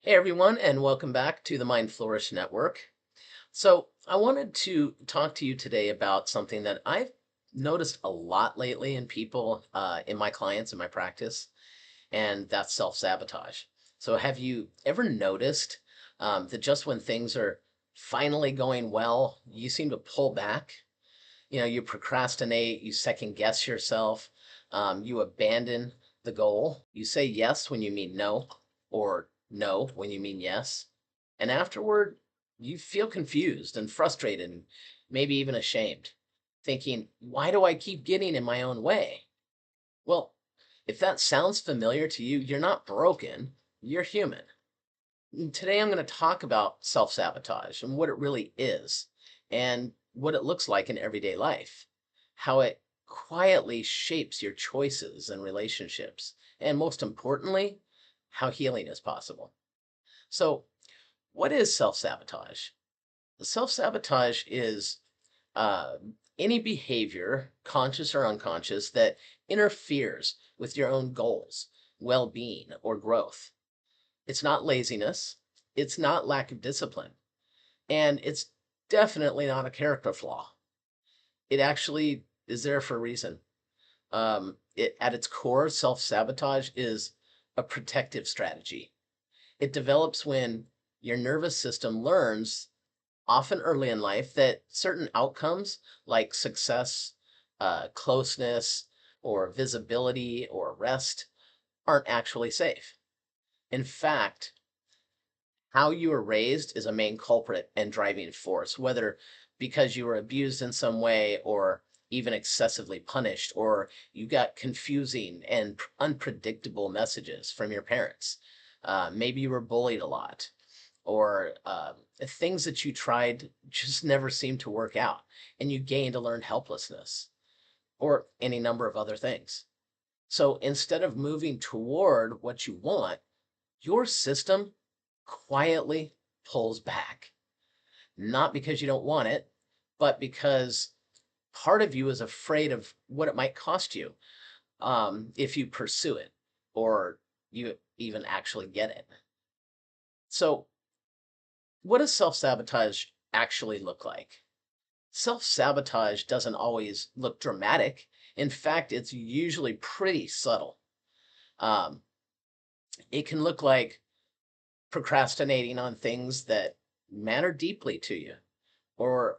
Hey everyone, and welcome back to the MindFlourish Network. So, I wanted to talk to you today about something that I've noticed a lot lately in people, in my clients, in my practice, and that's self-sabotage. So, have you ever noticed that just when things are finally going well, you seem to pull back? You procrastinate, you second guess yourself, you abandon the goal, you say yes when you mean no, or no when you mean yes. And afterward, you feel confused and frustrated and maybe even ashamed, thinking, why do I keep getting in my own way? Well, if that sounds familiar to you, you're not broken, you're human. Today, I'm going to talk about self sabotage and what it really is, and what it looks like in everyday life, how it quietly shapes your choices and relationships, and most importantly, how healing is possible. So, what is self sabotage? Self sabotage is uh, any behavior, conscious or unconscious, that interferes with your own goals, well being, or growth. It's not laziness. It's not lack of discipline. And it's definitely not a character flaw. It actually is there for a reason. At its core, self sabotage is a protective strategy. It develops when your nervous system learns, often early in life, that certain outcomes like success, closeness, or visibility or rest aren't actually safe. In fact, how you were raised is a main culprit and driving force, whether because you were abused in some way or even excessively punished, or you got confusing and unpredictable messages from your parents. Maybe you were bullied a lot, or things that you tried just never seemed to work out, and you gained a learned helplessness, or any number of other things. So instead of moving toward what you want, your system quietly pulls back, not because you don't want it, but because part of you is afraid of what it might cost you if you pursue it or you even actually get it. So, what does self sabotage actually look like? Self sabotage doesn't always look dramatic. In fact, it's usually pretty subtle. Um, it can look like procrastinating on things that matter deeply to you, or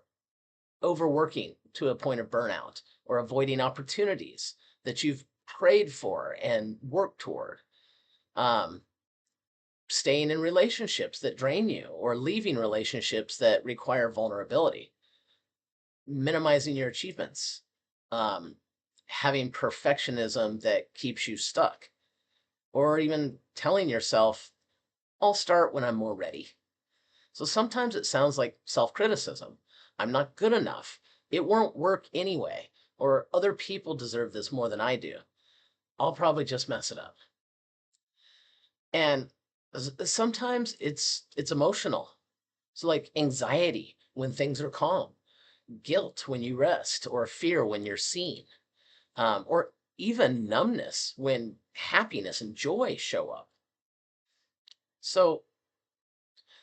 overworking to a point of burnout, or avoiding opportunities that you've prayed for and worked toward, um, staying in relationships that drain you, or leaving relationships that require vulnerability, minimizing your achievements, um, having perfectionism that keeps you stuck, or even telling yourself, I'll start when I'm more ready. So sometimes it sounds like self criticism. I'm not good enough. It won't work anyway. Or other people deserve this more than I do. I'll probably just mess it up. And sometimes it's emotional. So like anxiety when things are calm, guilt when you rest, or fear when you're seen, or even numbness when happiness and joy show up. So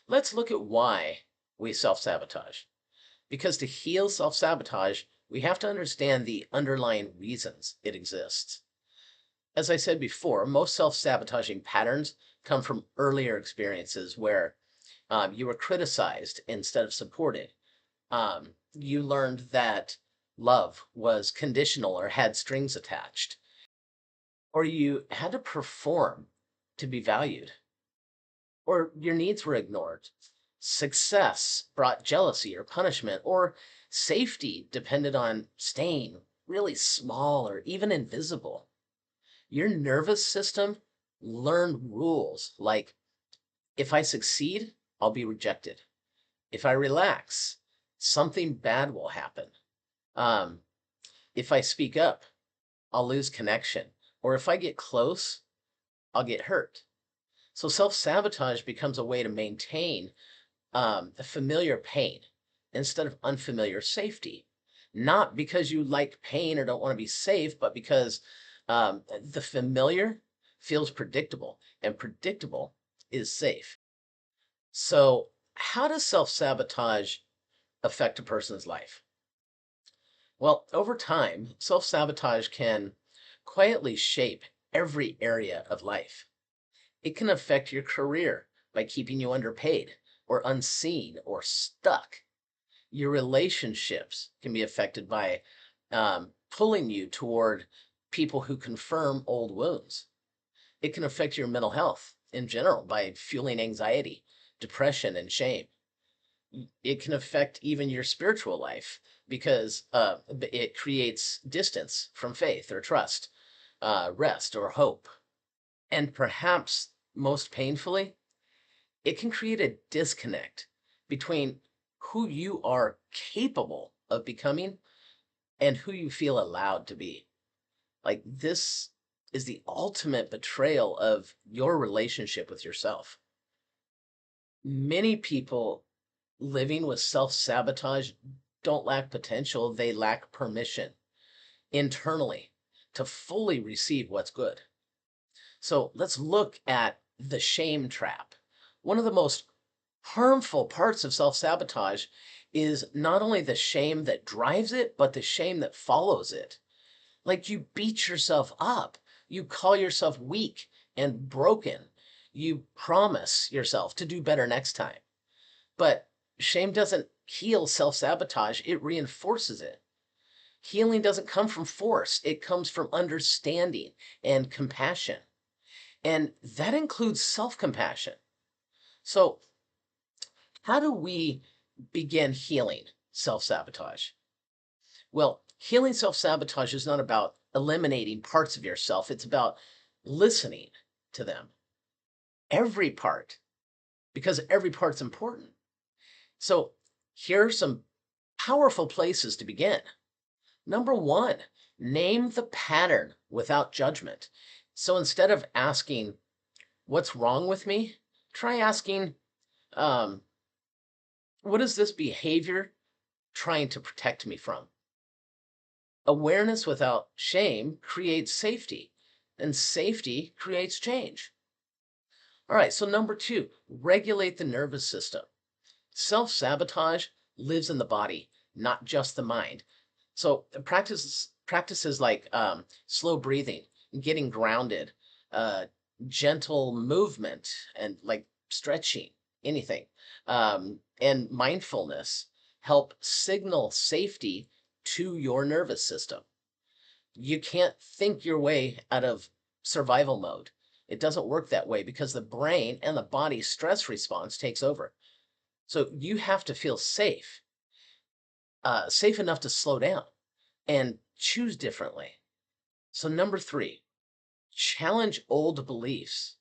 let's look at why we self sabotage. Because to heal self sabotage, we have to understand the underlying reasons it exists. As I said before, most self sabotaging patterns come from earlier experiences where you were criticized instead of supported. You learned that love was conditional or had strings attached, or you had to perform to be valued, or your needs were ignored. Success brought jealousy or punishment, or safety depended on staying really small or even invisible. Your nervous system learned rules like, if I succeed, I'll be rejected. If I relax, something bad will happen. Um, if I speak up, I'll lose connection. Or if I get close, I'll get hurt. So self sabotage becomes a way to maintain the familiar pain instead of unfamiliar safety. Not because you like pain or don't want to be safe, but because the familiar feels predictable, and predictable is safe. So, how does self sabotage affect a person's life? Well, over time, self sabotage can quietly shape every area of life. It can affect your career by keeping you underpaid or unseen or stuck. Your relationships can be affected by pulling you toward people who confirm old wounds. It can affect your mental health in general by fueling anxiety, depression, and shame. It can affect even your spiritual life because it creates distance from faith or trust, rest or hope. And perhaps most painfully, it can create a disconnect between who you are capable of becoming and who you feel allowed to be. Like this is the ultimate betrayal of your relationship with yourself. Many people living with self sabotage don't lack potential, they lack permission internally to fully receive what's good. So let's look at the shame trap. One of the most harmful parts of self sabotage is not only the shame that drives it, but the shame that follows it. Like you beat yourself up, you call yourself weak and broken, you promise yourself to do better next time. But shame doesn't heal self sabotage, it reinforces it. Healing doesn't come from force, it comes from understanding and compassion. And that includes self compassion. So, how do we begin healing self sabotage? Well, healing self sabotage is not about eliminating parts of yourself, it's about listening to them. Every part, because every part's important. So, here are some powerful places to begin. Number one, name the pattern without judgment. So instead of asking, what's wrong with me? Try asking, um, what is this behavior trying to protect me from? Awareness without shame creates safety, and safety creates change. All right, so number two, regulate the nervous system. Self sabotage lives in the body, not just the mind. So practices like slow breathing, getting grounded, uh, gentle movement, and like stretching, anything, and mindfulness help signal safety to your nervous system. You can't think your way out of survival mode. It doesn't work that way because the brain and the body's stress response takes over. So you have to feel safe, safe enough to slow down and choose differently. So, number three, challenge old beliefs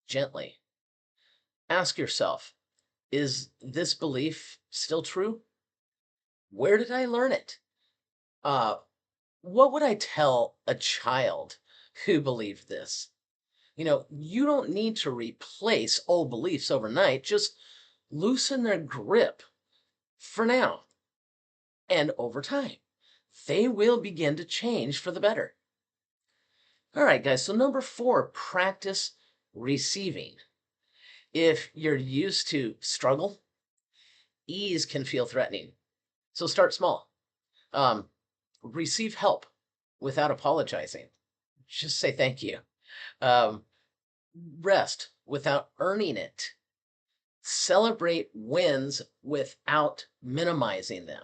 gently. Ask yourself, is this belief still true? Where did I learn it? Uh, what would I tell a child who believed this? You don't need to replace old beliefs overnight, just loosen their grip for now and over time. They will begin to change for the better. All right, guys. So, number four, practice receiving. If you're used to struggle, ease can feel threatening. So, start small. Um, Receive help without apologizing. Just say thank you. Um, Rest without earning it. Celebrate wins without minimizing them.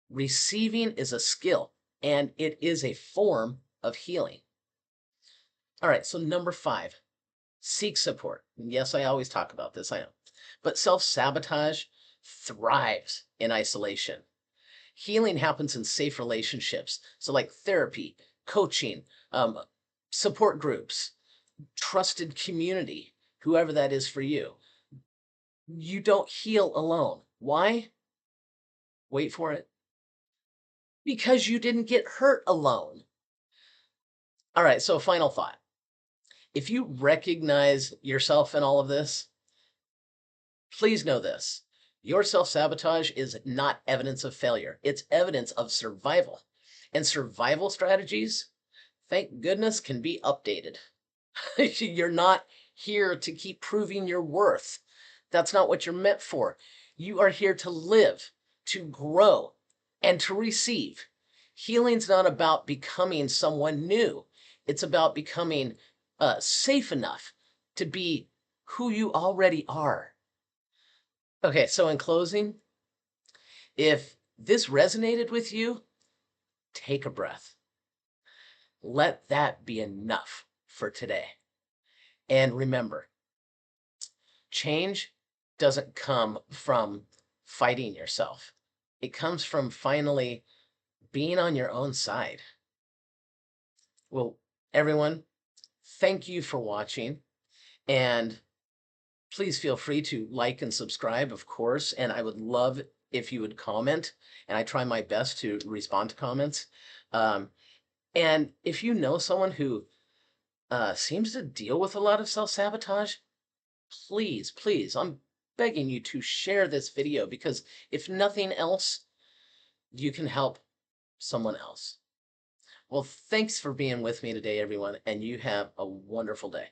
Receiving is a skill and it is a form of healing. All right, so number five, seek support. Yes, I always talk about this, I know. But self sabotage thrives in isolation. Healing happens in safe relationships. So, like therapy, coaching, support groups, trusted community, whoever that is for you. You don't heal alone. Why? Wait for it. Because you didn't get hurt alone. All right, so final thought. If you recognize yourself in all of this, please know this: your self sabotage is not evidence of failure, it's evidence of survival. And survival strategies, thank goodness, can be updated. You're not here to keep proving your worth. That's not what you're meant for. You are here to live, to grow, and to receive. Healing's not about becoming someone new. It's about becoming safe enough to be who you already are. Okay, so in closing, if this resonated with you, take a breath. Let that be enough for today. And remember, change doesn't come from fighting yourself. It comes from finally being on your own side. Well, everyone, thank you for watching. And please feel free to like and subscribe, of course. And I would love if you would comment. And I try my best to respond to comments. Um, and if you know someone who seems to deal with a lot of self-sabotage, please, please, I'm begging you to share this video because if nothing else, you can help someone else. Well, thanks for being with me today, everyone, and you have a wonderful day.